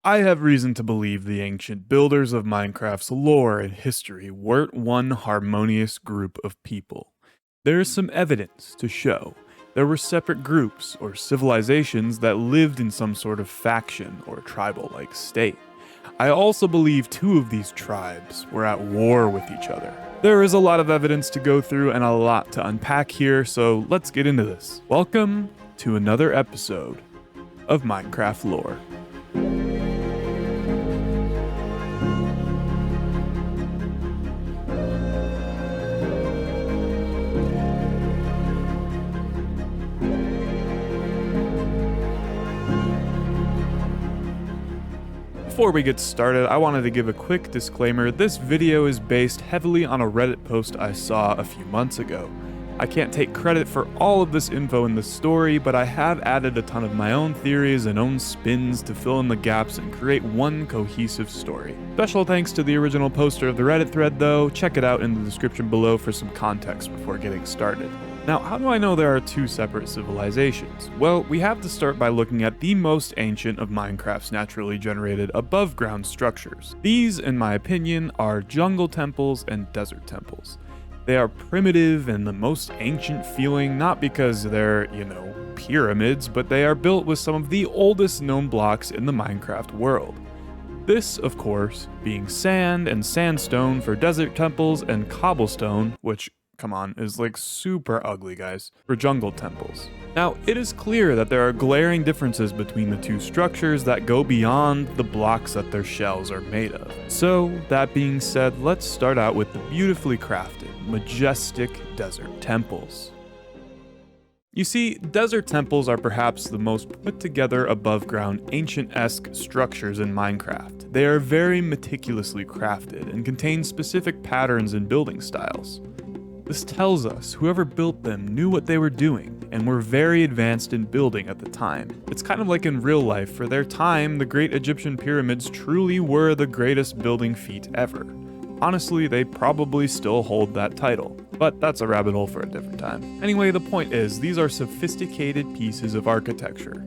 I have reason to believe the ancient builders of Minecraft's lore and history weren't one harmonious group of people. There is some evidence to show there were separate groups or civilizations that lived in some sort of faction or tribal-like state. I also believe two of these tribes were at war with each other. There is a lot of evidence to go through and a lot to unpack here, so let's get into this. Welcome to another episode of Minecraft Lore. Before we get started, I wanted to give a quick disclaimer. This video is based heavily on a Reddit post I saw a few months ago. I can't take credit for all of this info in the story, but I have added a ton of my own theories and own spins to fill in the gaps and create one cohesive story. Special thanks to the original poster of the Reddit thread though. Check it out in the description below for some context before getting started. Now, how do I know there are two separate civilizations? Well, we have to start by looking at the most ancient of Minecraft's naturally generated above-ground structures. These, in my opinion, are jungle temples and desert temples. They are primitive and the most ancient feeling, not because they're, pyramids, but they are built with some of the oldest known blocks in the Minecraft world. This, of course, being sand and sandstone for desert temples and cobblestone, which come on, is like super ugly, guys, for jungle temples. Now, it is clear that there are glaring differences between the two structures that go beyond the blocks that their shells are made of. So, that being said, let's start out with the beautifully crafted, majestic desert temples. You see, desert temples are perhaps the most put together above ground ancient-esque structures in Minecraft. They are very meticulously crafted and contain specific patterns and building styles. This tells us whoever built them knew what they were doing and were very advanced in building at the time. It's kind of like in real life. For their time, the great Egyptian pyramids truly were the greatest building feat ever. Honestly, they probably still hold that title, but that's a rabbit hole for a different time. Anyway, the point is, these are sophisticated pieces of architecture.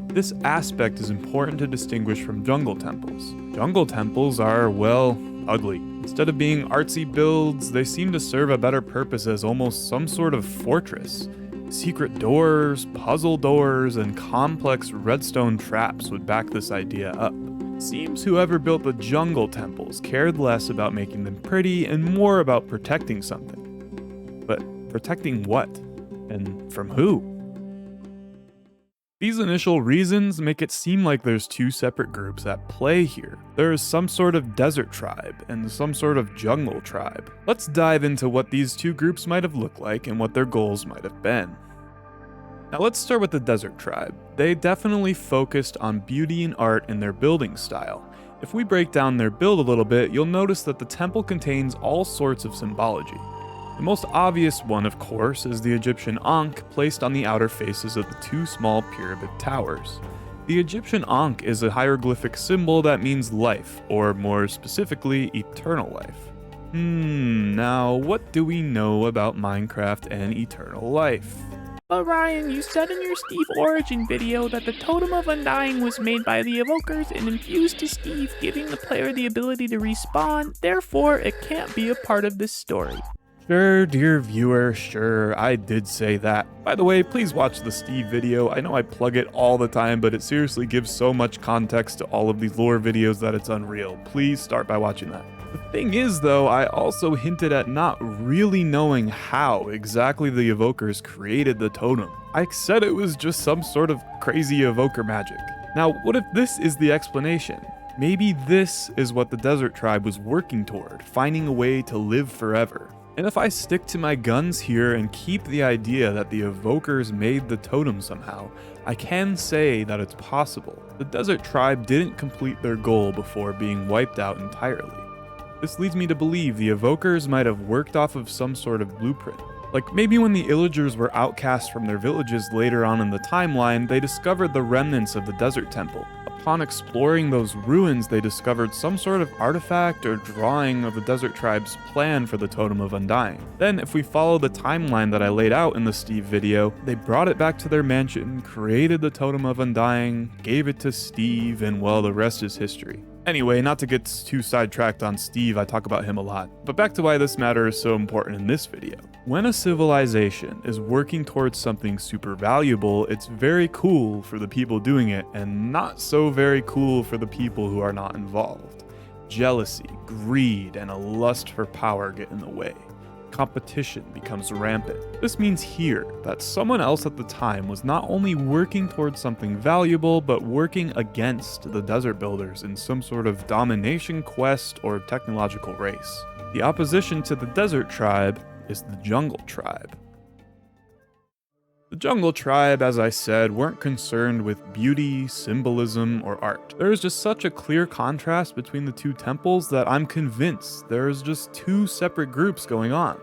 This aspect is important to distinguish from jungle temples. Jungle temples are, well, ugly. Instead of being artsy builds, they seem to serve a better purpose as almost some sort of fortress. Secret doors, puzzle doors, and complex redstone traps would back this idea up. Seems whoever built the jungle temples cared less about making them pretty and more about protecting something. But protecting what? And from who? These initial reasons make it seem like there's two separate groups at play here. There is some sort of desert tribe and some sort of jungle tribe. Let's dive into what these two groups might have looked like and what their goals might have been. Now let's start with the desert tribe. They definitely focused on beauty and art in their building style. If we break down their build a little bit, you'll notice that the temple contains all sorts of symbology. The most obvious one, of course, is the Egyptian Ankh placed on the outer faces of the two small pyramid towers. The Egyptian Ankh is a hieroglyphic symbol that means life, or more specifically, eternal life. Now what do we know about Minecraft and eternal life? But Ryan, you said in your Steve Origin video that the Totem of Undying was made by the Evokers and infused to Steve, giving the player the ability to respawn, therefore it can't be a part of this story. Sure, dear viewer, sure, I did say that. By the way, please watch the Steve video. I know I plug it all the time, but it seriously gives so much context to all of these lore videos that it's unreal. Please start by watching that. The thing is, though, I also hinted at not really knowing how exactly the Evokers created the totem. I said it was just some sort of crazy evoker magic. Now, what if this is the explanation? Maybe this is what the desert tribe was working toward, finding a way to live forever. And if I stick to my guns here and keep the idea that the Evokers made the totem somehow, I can say that it's possible. The desert tribe didn't complete their goal before being wiped out entirely. This leads me to believe the Evokers might have worked off of some sort of blueprint. Like maybe when the Illagers were outcast from their villages later on in the timeline, they discovered the remnants of the desert temple, a Upon exploring those ruins, they discovered some sort of artifact or drawing of the Desert Tribe's plan for the Totem of Undying. Then, if we follow the timeline that I laid out in the Steve video, they brought it back to their mansion, created the Totem of Undying, gave it to Steve, and well, the rest is history. Anyway, not to get too sidetracked on Steve, I talk about him a lot, but back to why this matter is so important in this video. When a civilization is working towards something super valuable, it's very cool for the people doing it, and not so very cool for the people who are not involved. Jealousy, greed, and a lust for power get in the way. Competition becomes rampant. This means here that someone else at the time was not only working towards something valuable, but working against the Desert Builders in some sort of domination quest or technological race. The opposition to the Desert Tribe is the Jungle Tribe. The Jungle Tribe, as I said, weren't concerned with beauty, symbolism, or art. There is just such a clear contrast between the two temples that I'm convinced there is just two separate groups going on.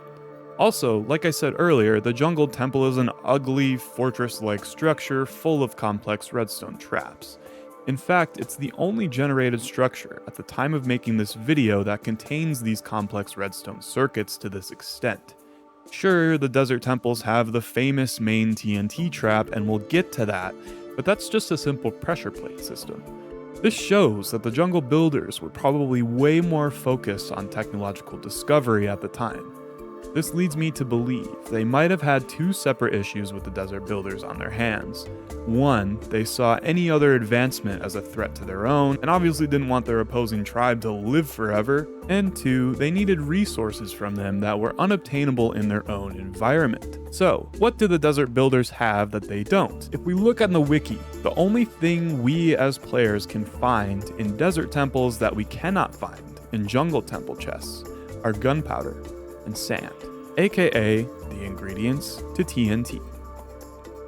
Also, like I said earlier, the Jungle Temple is an ugly, fortress-like structure full of complex redstone traps. In fact, it's the only generated structure at the time of making this video that contains these complex redstone circuits to this extent. Sure, the desert temples have the famous main TNT trap, and we'll get to that, but that's just a simple pressure plate system. This shows that the jungle builders were probably way more focused on technological discovery at the time. This leads me to believe they might have had two separate issues with the desert builders on their hands. One, they saw any other advancement as a threat to their own, and obviously didn't want their opposing tribe to live forever. And two, they needed resources from them that were unobtainable in their own environment. So, what do the desert builders have that they don't? If we look on the wiki, the only thing we as players can find in desert temples that we cannot find in jungle temple chests are gunpowder and sand, aka the ingredients to TNT.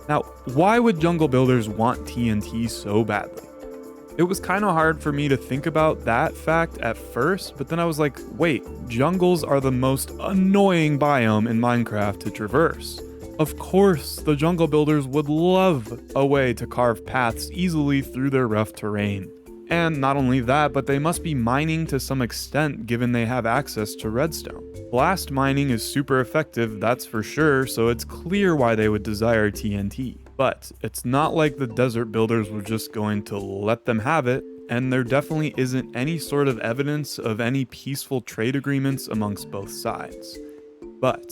Now, why would jungle builders want TNT so badly? It was kind of hard for me to think about that fact at first, but then I was like, wait, jungles are the most annoying biome in Minecraft to traverse. Of course, the jungle builders would love a way to carve paths easily through their rough terrain. And not only that, but they must be mining to some extent given they have access to redstone. Blast mining is super effective, that's for sure, so it's clear why they would desire TNT. But it's not like the desert builders were just going to let them have it, and there definitely isn't any sort of evidence of any peaceful trade agreements amongst both sides. But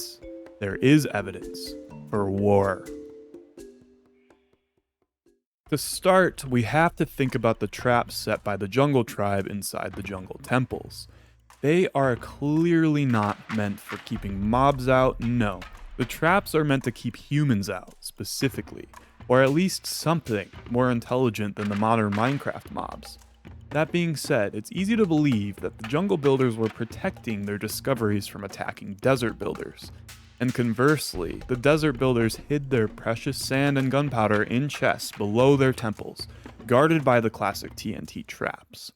there is evidence for war. To start, we have to think about the traps set by the Jungle Tribe inside the Jungle Temples. They are clearly not meant for keeping mobs out, no. The traps are meant to keep humans out, specifically, or at least something more intelligent than the modern Minecraft mobs. That being said, it's easy to believe that the Jungle Builders were protecting their discoveries from attacking Desert Builders. And conversely, the Desert Builders hid their precious sand and gunpowder in chests below their temples, guarded by the classic TNT traps.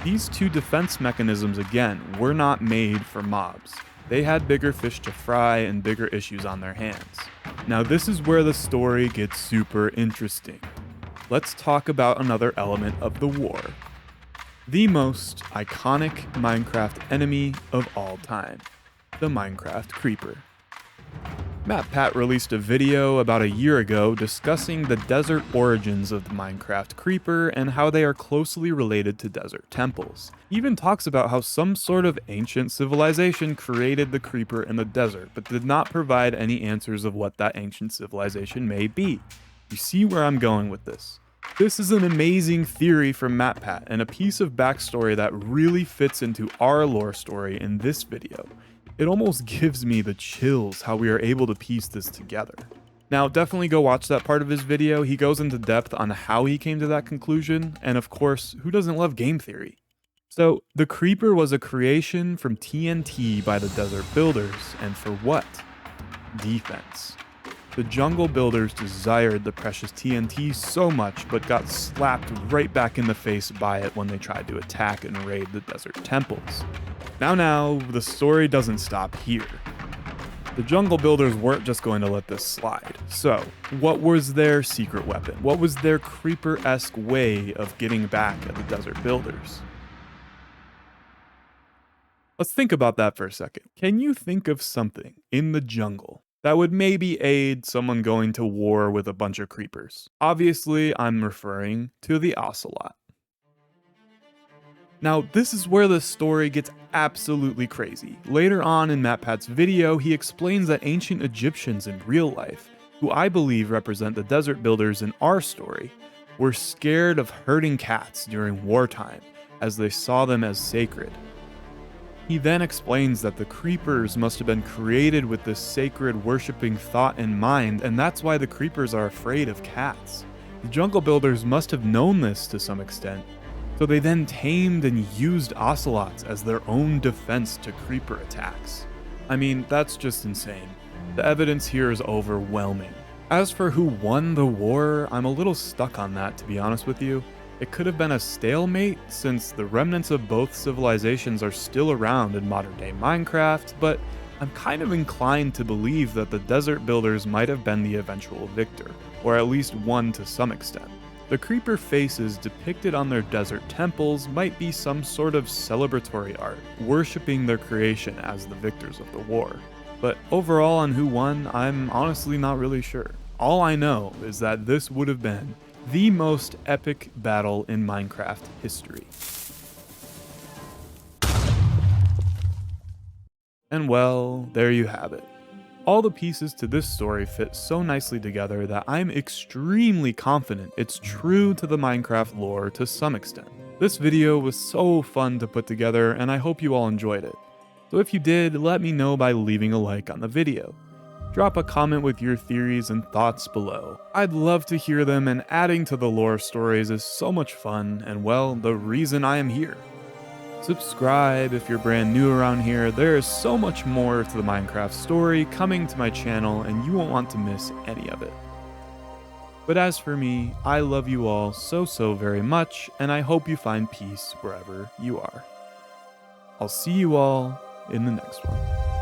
These two defense mechanisms, again, were not made for mobs. They had bigger fish to fry and bigger issues on their hands. Now this is where the story gets super interesting. Let's talk about another element of the war. The most iconic Minecraft enemy of all time, the Minecraft Creeper. Matpat released a video about a year ago discussing the desert origins of the Minecraft Creeper and how they are closely related to desert temples. He even talks about how some sort of ancient civilization created the Creeper in the desert, but did not provide any answers of what that ancient civilization may be. You see where I'm going with this? This is an amazing theory from Matpat and a piece of backstory that really fits into our lore story in this video. It almost gives me the chills how we are able to piece this together. Now, definitely go watch that part of his video. He goes into depth on how he came to that conclusion, and of course, who doesn't love game theory? So, the Creeper was a creation from TNT by the Desert Builders, and for what? Defense. The Jungle Builders desired the precious TNT so much, but got slapped right back in the face by it when they tried to attack and raid the desert temples. Now, the story doesn't stop here. The jungle builders weren't just going to let this slide. So, what was their secret weapon? What was their creeper-esque way of getting back at the desert builders? Let's think about that for a second. Can you think of something in the jungle that would maybe aid someone going to war with a bunch of creepers? Obviously, I'm referring to the ocelot. Now, this is where the story gets absolutely crazy. Later on in matpat's video, he explains that ancient Egyptians in real life, who I believe represent the desert builders in our story, were scared of herding cats during wartime, as they saw them as sacred. He then explains that the creepers must have been created with this sacred worshipping thought in mind, and that's why the creepers are afraid of cats. The jungle builders must have known this to some extent, so they then tamed and used ocelots as their own defense to creeper attacks. I mean, that's just insane. The evidence here is overwhelming. As for who won the war, I'm a little stuck on that, to be honest with you. It could have been a stalemate, since the remnants of both civilizations are still around in modern-day Minecraft, but I'm kind of inclined to believe that the desert builders might have been the eventual victor, or at least won to some extent. The creeper faces depicted on their desert temples might be some sort of celebratory art, worshipping their creation as the victors of the war. But overall on who won, I'm honestly not really sure. All I know is that this would have been the most epic battle in Minecraft history. And well, there you have it. All the pieces to this story fit so nicely together that I'm extremely confident it's true to the Minecraft lore to some extent. This video was so fun to put together, and I hope you all enjoyed it. So if you did, let me know by leaving a like on the video. Drop a comment with your theories and thoughts below. I'd love to hear them, and adding to the lore stories is so much fun, and well, the reason I am here. Subscribe if you're brand new around here. There is so much more to the Minecraft story coming to my channel, and you won't want to miss any of it. But as for me, I love you all so very much, and I hope you find peace wherever you are. I'll see you all in the next one.